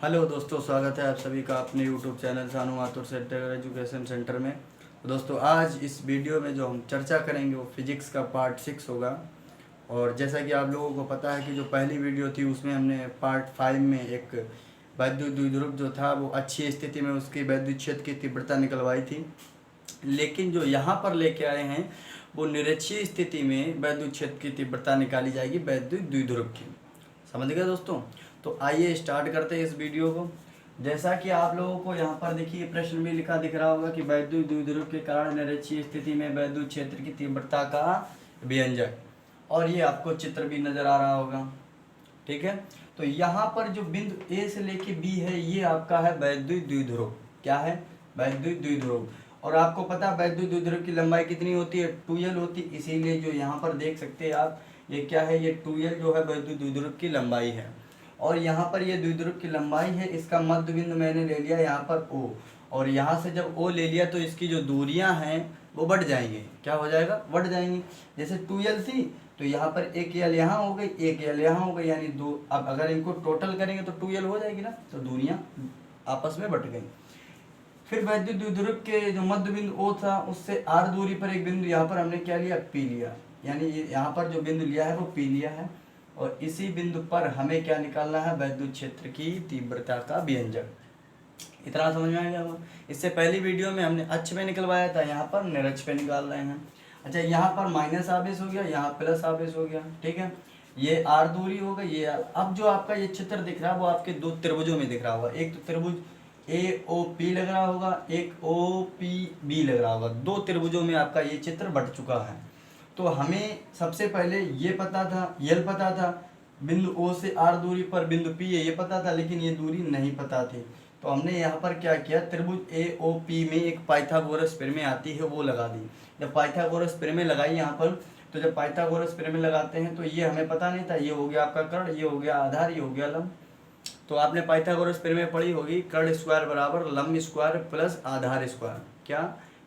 Hello दोस्तों, स्वागत है आप सभी का अपने यूट्यूब चैनल सानू माथुर सेंटर एजुकेशन सेंटर में। तो दोस्तों, आज इस वीडियो में जो हम चर्चा करेंगे वो फिजिक्स का पार्ट 6 होगा। और जैसा कि आप लोगों को पता है कि जो पहली वीडियो थी उसमें हमने पार्ट 5 में एक वैद्युत द्विध्रुव जो था वो अच्छी स्थिति में उसकी वैद्युत क्षेत्र की तीव्रता निकलवाई थी। लेकिन जो यहाँ पर लेके आए हैं वो निरक्षीय स्थिति में वैद्युत क्षेत्र की तीव्रता निकाली जाएगी वैद्युत द्विध्रुव की। समझ गए दोस्तों? तो आइए स्टार्ट करते हैं इस वीडियो को। जैसा कि आप लोगों को यहाँ पर देखिए प्रश्न में लिखा दिख रहा होगा कि वैद्युत द्विध्रुव के कारण निरक्षीय स्थिति में वैद्युत क्षेत्र की तीव्रता का व्यंजक, और ये आपको चित्र भी नजर आ रहा होगा। ठीक है, तो यहाँ पर जो बिंदु ए से लेके बी है ये आपका है वैद्युत द्विध्रुव। क्या है? वैद्युत द्विध्रुव। और आपको पता है वैद्युत द्विध्रुव की लंबाई कितनी होती है? 2l होती है। इसीलिए जो यहाँ पर देख सकते हैं आप, ये क्या है? ये 2l जो है वैद्युत द्विध्रुव की लंबाई है। और यहाँ पर ये द्विध्रुव की लंबाई है, इसका मध्य बिंदु मैंने ले लिया यहाँ पर O। और यहाँ से जब O ले लिया तो इसकी जो दूरियां हैं वो बढ़ जाएंगी। क्या हो जाएगा? बढ़ जाएंगी। जैसे 2l थी तो यहाँ पर एक l यहाँ हो गई, एक l यहाँ हो गई, यानी दो। अब अगर इनको टोटल करेंगे तो 2l हो जाएगी ना, तो दूरियां आपस में बढ़ गई। फिर वैद्युत द्विध्रुव के जो मध्य बिंदु O था उससे r दूरी पर एक बिंदु यहाँ पर हमने क्या लिया? P लिया। यानी यहाँ पर जो बिंदु लिया है वो P लिया है। और इसी बिंदु पर हमें क्या निकालना है? वैद्युत क्षेत्र की तीव्रता का व्यंजक। इतना समझ में आ गया होगा। इससे पहली वीडियो में हमने अक्ष पे निकलवाया था, यहाँ पर निरक्ष पे निकाल रहे हैं। अच्छा, यहाँ पर माइनस आवेश हो गया, यहाँ प्लस आवेश हो गया। ठीक है, ये r दूरी हो गई, ये r। अब जो आपका ये चित्र दिख रहा है वो आपके दो त्रिभुजों में दिख रहा होगा। एक तो त्रिभुज AOP लग रहा होगा, एक OPB लग रहा होगा। दो त्रिभुजों में आपका ये चित्र बट चुका है। तो हमें सबसे पहले ये पता था, यल पता था, बिंदु O से R दूरी पर बिंदु P है ये पता था, लेकिन ये दूरी नहीं पता थी। तो हमने यहाँ पर क्या किया? त्रिभुज AOP में एक पाइथागोरस प्रमेय आती है वो लगा दी। जब पाइथागोरस प्रमेय लगाई यहाँ पर, तो जब पाइथागोरस प्रमेय लगाते हैं तो ये हमें पता नहीं था, ये हो गया आपका कर्ण, ये हो गया आधार, ये हो गया लंब। तो आपने पाइथागोरस प्रमेय पढ़ी होगी, कर्ण स्क्वायर बराबर लंब स्क्वायर प्लस आधार स्क्वायर। क्या?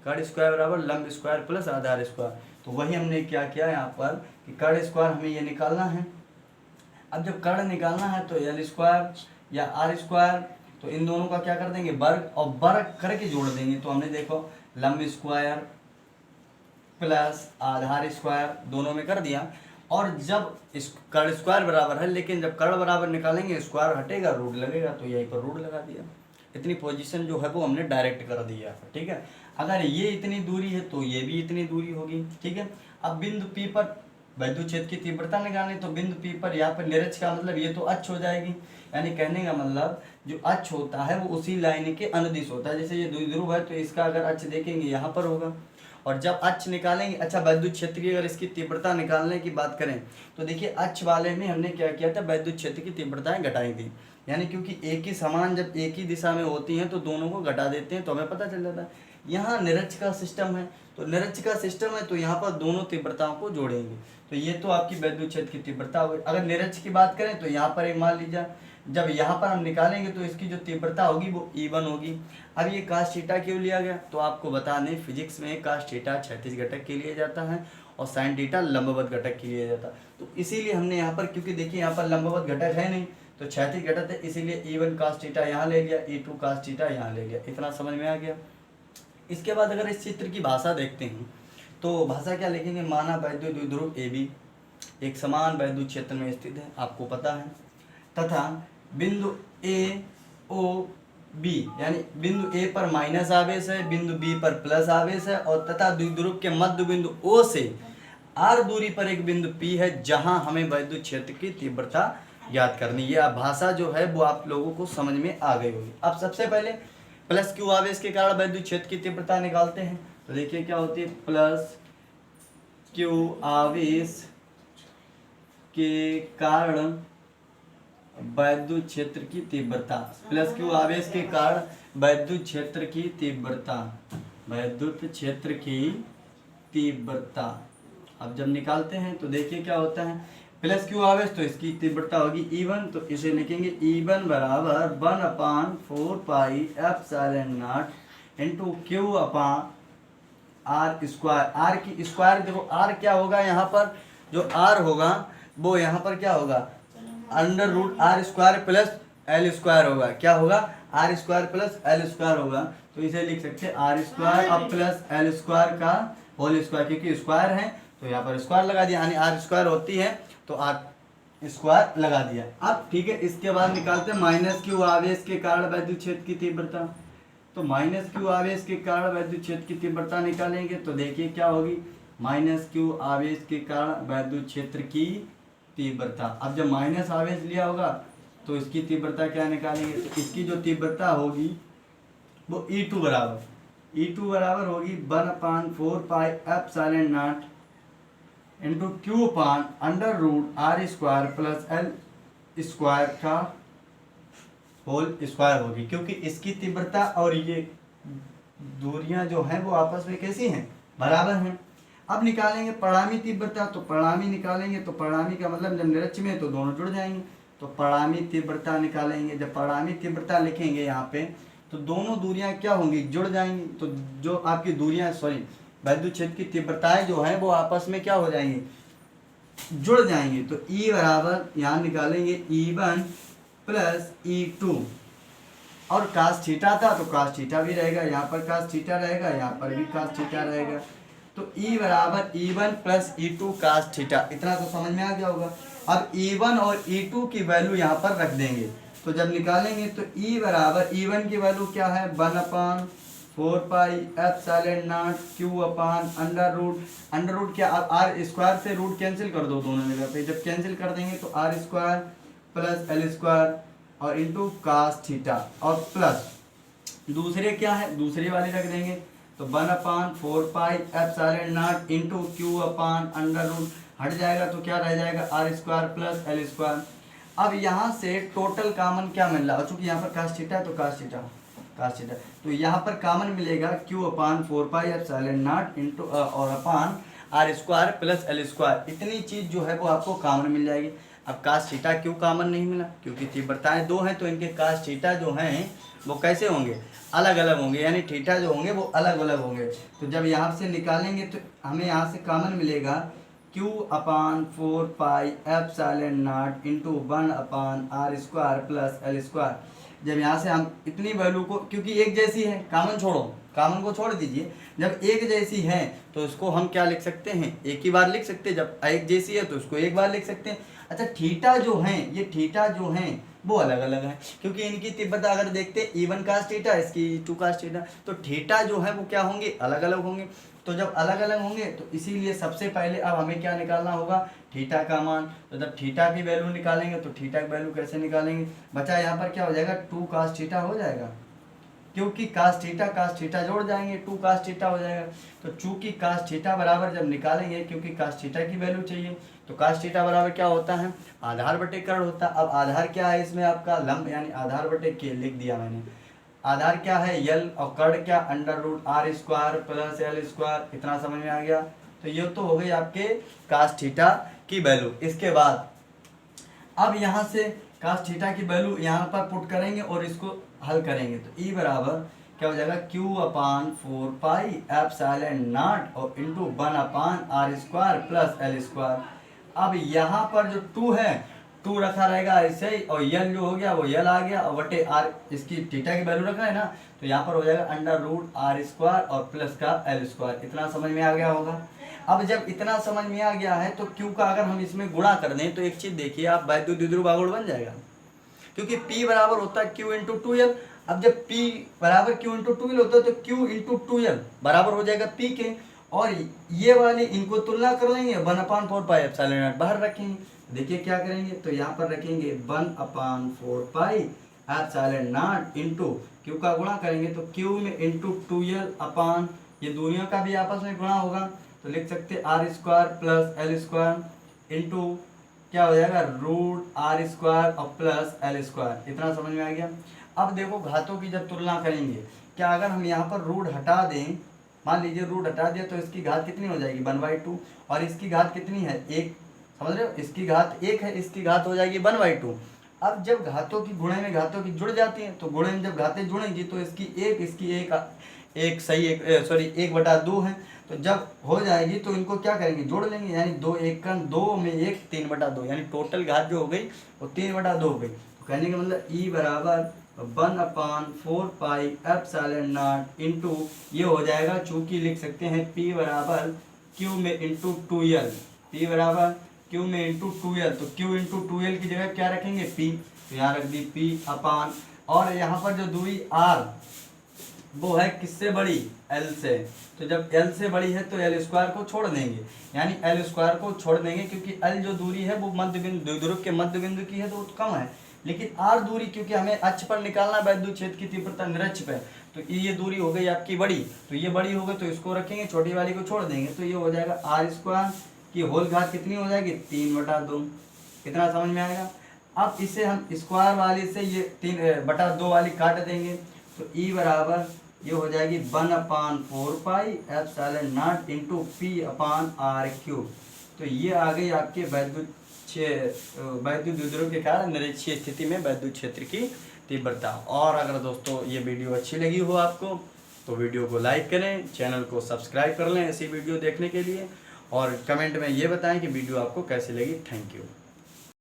कर्ण स्क्वायर बराबर लंब स्क्वायर प्लस आधार स्क्वायर। तो वही हमने क्या किया यहाँ पर कि कर्ण स्क्वायर हमें ये निकालना है। अब जब कर्ण निकालना है तो एल स्क्वायर या आर स्क्वायर, तो इन दोनों का क्या कर देंगे? वर्ग, और वर्ग करके जोड़ देंगे। तो हमने देखो लंब स्क्वायर प्लस आधार स्क्वायर दोनों में कर दिया। और जब इस कर्ण स्क्वायर बराबर है, लेकिन जब कर्ण बराबर निकालेंगे स्क्वायर हटेगा, रूट लगेगा, तो यहीं पर रूट लगा दिया। इतनी पोजीशन जो है वो हमने डायरेक्ट कर दिया। ठीक है, अगर ये इतनी दूरी है तो ये भी इतनी दूरी होगी। ठीक है, अब बिंदु P पर वैद्युत क्षेत्र की तीव्रता निकालनी, तो बिंदु P पर यहाँ पर निरक्ष का मतलब ये तो अक्ष हो जाएगी। यानी कहने का मतलब जो अक्ष होता है वो उसी लाइन के अनुदिश होता है। जैसे ये द्विध्रुव है तो इसका अगर अक्ष देखेंगे यहाँ पर होगा। और जब अक्ष निकालेंगे, अच्छा वैद्युत क्षेत्र की अगर इसकी तीव्रता निकालने की बात करें तो देखिए अक्ष वाले में हमने क्या किया था? वैद्युत क्षेत्र की तीव्रताएं घटाई थी। यानी क्योंकि एक ही समान जब एक ही दिशा में होती हैं तो दोनों को घटा देते हैं, तो हमें पता चल जाता है। यहाँ निरक्ष का सिस्टम है, तो निरक्ष का सिस्टम है तो यहाँ पर दोनों तीव्रताओं को जोड़ेंगे। तो ये तो आपकी वैद्युत क्षेत्र की तीव्रता होगी। अगर निरक्ष की बात करें तो यहाँ पर एक मान लीजिए, जब यहाँ पर हम निकालेंगे तो इसकी जो तीव्रता होगी वो E1 होगी। अब ये कास थीटा क्यों लिया गया? तो आपको बता दें फिजिक्स में कास थीटा क्षैतिज घटक के लिए जाता है और साइन थीटा लंबवत घटक के लिए जाता है। तो इसीलिए हमने यहाँ पर, क्योंकि देखिए यहाँ पर लंबवत घटक है नहीं तो क्षैतिज घटक है, इसीलिए E1 कास थीटा यहाँ ले लिया, E2 कास थीटा यहाँ ले लिया। इतना समझ में आ गया। इसके बाद अगर इस चित्र की भाषा देखते हैं तो भाषा क्या लिखेंगे? माना वैद्युत द्विध्रुव AB एक समान वैद्युत क्षेत्र में स्थित है, आपको पता है, तथा बिंदु AOB यानी बिंदु A पर माइनस आवेश है, बिंदु B पर प्लस आवेश है, और तथा द्विध्रुव के मध्य बिंदु O से R दूरी पर एक बिंदु P है जहां हमें वैद्युत क्षेत्र की तीव्रता ज्ञात करनी है। भाषा जो है वो आप लोगों को समझ में आ गई होगी। अब सबसे पहले प्लस Q आवेश के कारण वैद्युत क्षेत्र की तीव्रता निकालते हैं। तो देखिए क्या होती है? प्लस Q आवेश के कारण वैद्युत क्षेत्र की तीव्रता, प्लस Q आवेश के कारण वैद्युत क्षेत्र की तीव्रता, वैद्युत क्षेत्र की तीव्रता। अब जब निकालते हैं तो देखिए क्या होता है? प्लस Q आवेश तो इसकी तीव्रता होगी E1, तो इसे लिखेंगे E1 बराबर 1/4 pi epsilon not into Q upon R square. R की स्क्वायर, देखो R क्या होगा? यहाँ पर जो R होगा वो यहाँ पर क्या होगा? Under root R square plus L square होगा। क्या होगा? R square plus L square होगा। तो इसे लिख सकते हैं आर स्क्वायर अब प्लस एल स्क्वायर का होल स्क्वायर, क्योंकि स्क्वायर है तो यहाँ पर स्क्वायर लगा दिया, यानी आर स्क्वायर होती है तो आर स्क्वायर लगा दिया। अब ठीक है, इसके बाद निकालते हैं माइनस क्यू आवेश के कारण वैद्युत क्षेत्र की तीव्रता। तो माइनस क्यू आवेश के कारण वैद्युत क्षेत्र की तीव्रता निकालेंगे तो देखिए क्या होगी, माइनस क्यू आवेश के कारण वैद्युत क्षेत्र की तीव्रता। अब जब माइनस आवेश लिया होगा तो इसकी तीव्रता क्या निकालेंगे, तो इसकी जो तीव्रता होगी वो E2 बराबर होगी 1/4πε0 into q upon under root are square plus L square का होल स्क्वायर होगी, क्योंकि इसकी तीव्रता और ये दूरियां जो हैं वो आपस में कैसी हैं, बराबर हैं। अब निकालेंगे परिणामी तीव्रता, तो परिणामी निकालेंगे तो परिणामी का मतलब जब निरक्ष में तो दोनों जुड़ जाएंगे, तो परिणामी तीव्रता निकालेंगे। जब परिणामी तीव्रता लिखेंगे यहाँ पे तो दोनों दूरियां क्या होंगी, जुड़ जाएंगी। तो जो आपकी दूरियां वैद्युत क्षेत्र की तीव्रताएं जो हैं वो आपस में क्या हो जाएंगी, जुड़ जाएंगे। तो E बराबर यहाँ निकालेंगे E1 प्लस E2, और कास थीटा था तो कास थीटा भी रहेगा, यहाँ पर कास थीटा रहेगा, यहाँ पर भी कास थीटा रहेगा। तो E बराबर E1 plus E2 cos theta, इतना तो समझ में आ गया होगा। अब E1 और E2 की वैल्यू यहाँ पर रख देंगे, तो जब निकालेंगे तो E बराबर E1 की वैल्यू क्या है 1/4πε0 क्यू अपान अंडर रूट क्या, अब आर स्क्वायर से रूट कैंसिल कर दो दोनों जगह पे, जब कैंसिल कर देंगे तो r square plus L square और इंटू कास थीटा और प्लस दूसरे क्या है, दूसरी वाली रख देंगे तो 1/4πε0 into q upon under root, हट जाएगा तो क्या रह जाएगा r square plus L square. अब यहाँ से टोटल कॉमन क्या मिल रहा है, चूंकि यहाँ पर कास थीटा है तो कास थीटा, तो यहाँ पर कॉमन मिलेगा क्यू अपान 4πε0 इंटू और upon r square plus L square, इतनी चीज जो है वो आपको कॉमन मिल जाएगी। अब कास थीटा क्यों कॉमन नहीं मिला, क्योंकि तीव्रताएं दो हैं तो इनके कास थीटा जो हैं वो कैसे होंगे, अलग अलग होंगे, यानी थीटा जो होंगे वो अलग अलग होंगे। तो जब यहाँ से निकालेंगे तो हमें यहाँ से कॉमन मिलेगा Q upon 4πε0 into 1/r square plus L square. जब यहाँ से हम इतनी वैल्यू को, क्योंकि एक जैसी है, कॉमन छोड़ो, कॉमन को छोड़ दीजिए, जब एक जैसी है तो इसको हम क्या लिख सकते हैं, एक ही बार लिख सकते हैं। जब एक जैसी है तो उसको एक बार लिख सकते हैं। अच्छा थीटा जो है, ये थीटा जो है वो अलग अलग है, क्योंकि इनकी तीव्रता अगर देखते हैं E1 कास थीटा, इसकी E2 कास थीटा, तो थीटा जो है वो क्या होंगे, अलग अलग होंगे। तो जब अलग अलग होंगे तो इसीलिए सबसे पहले अब हमें क्या निकालना होगा, थीटा का मान। तो जब थीटा की वैल्यू निकालेंगे तो थीटा की वैल्यू कैसे निकालेंगे, बचा यहाँ पर क्या हो जाएगा 2 कास थीटा हो जाएगा, क्योंकि कास थीटा जोड़ जाएंगे 2 कास थीटा हो जाएगा। तो चूंकि कास थीटा बराबर जब निकालेंगे, क्योंकि कास थीटा की वैल्यू चाहिए, तो कास थीटा बराबर क्या होता है, आधार बटे कर्ण होता है। अब आधार क्या है इसमें आपका लंब, यानी आधार बटे के लिख दिया मैंने। आधार क्या है यल, और कर्ण क्या under root are square plus L square, इतना समझ में आ गया। तो ये तो हो गई आपके कास थीटा की वैल्यू। इसके बाद अब यहाँ से कास थीटा की वैल्यू यहाँ पर पुट करेंगे और इसको हल करेंगे, तो E बराबर क्या हो जाएगा Q अपान 4πε0 और into 1/r square plus L square. अब यहाँ पर जो 2 है 2 रखा रहेगा ऐसे ही, और यल जो हो गया वो यल आ गया, और बटे आर, इसकी थीटा की वैल्यू रखा है ना, तो यहाँ पर हो जाएगा अंडर रूट आर स्क्वायर और प्लस का एल स्क्वायर। इतना समझ में आ गया होगा। अब जब इतना समझ में आ गया है तो क्यू का अगर हम इसमें गुणा कर दें तो एक चीज देखिए आप, वैद्युत द्विध्रुव आघूर्ण बन जाएगा, क्योंकि P बराबर होता है Q इंटू 2L। अब जब P बराबर Q इंटू 2L होता है तो Q इंटू 2L बराबर हो जाएगा P के, और ये वाली इनको तुलना कर लेंगे 1/4πε0 बाहर रखेंगे। देखिए क्या करेंगे, तो यहाँ पर रखेंगे 1/4πε0 इंटू क्यू का गुणा करेंगे तो Q में इंटू 2L अपान, ये दूरियों का भी आपस में गुणा होगा, तो लिख सकते R square plus L square into क्या हो जाएगा रूट आर स्क्वायर और प्लस एल स्क्वायर। इतना समझ में आ गया। अब देखो घातों की जब तुलना करेंगे, क्या अगर हम यहाँ पर रूट हटा दें, मान लीजिए रूट हटा दिया तो इसकी घात कितनी हो जाएगी 1/2, और इसकी घात कितनी है 1, समझ रहे हो, इसकी घात 1 है, इसकी घात हो जाएगी 1/2। अब जब घातों की गुणे में घातों की जुड़ जाती हैं तो गुणे में जब घातें जुड़ेंगी तो इसकी एक सही 1/2 है, तो जब हो जाएगी तो इनको क्या करेंगे जोड़ लेंगे, यानी 2 1 2 में 1 3/2, यानी टोटल घात जो हो गई वो 3/2 हो गई। कहने का मतलब E बराबर 1/4 पाई एप्सिलॉन नॉट इंटू ये हो जाएगा, चूंकि लिख सकते हैं P बराबर Q में इंटू 2L, P बराबर Q में इंटू 2L, तो Q इंटू 2L की जगह क्या रखेंगे P, तो यहाँ रख दी P अपान, और यहाँ पर जो दूरी R वो है किससे बड़ी, L से, तो जब L से बड़ी है तो L स्क्वायर को छोड़ देंगे, यानी L स्क्वायर को छोड़ देंगे क्योंकि L जो दूरी है वो मध्य बिंदु, द्विध्रुव के मध्य बिंदु की है तो कम है, लेकिन R दूरी क्योंकि हमें अक्ष पर निकालना वैद्युत क्षेत्र की तीव्रता निरक्ष पे, तो ये दूरी हो गई आपकी बड़ी, तो ये बड़ी हो गई तो इसको रखेंगे, छोटी वाली को छोड़ देंगे, तो ये हो जाएगा R स्क्वायर की होल घात कितनी हो जाएगी 3/2। कितना समझ में आएगा। अब इसे हम स्क्वायर वाली से ये 3/2 वाली काट देंगे, तो E बराबर ये हो जाएगी 1/4 pi epsilon not into P upon R cube. तो ये आ गई आपके वैद्युत द्विध्रुव के कारण निरक्षीय स्थिति में वैद्युत क्षेत्र की तीव्रता। और अगर दोस्तों ये वीडियो अच्छी लगी हो आपको तो वीडियो को लाइक करें, चैनल को सब्सक्राइब कर लें ऐसी वीडियो देखने के लिए, और कमेंट में ये बताएं कि वीडियो आपको कैसी लगी। Thank you.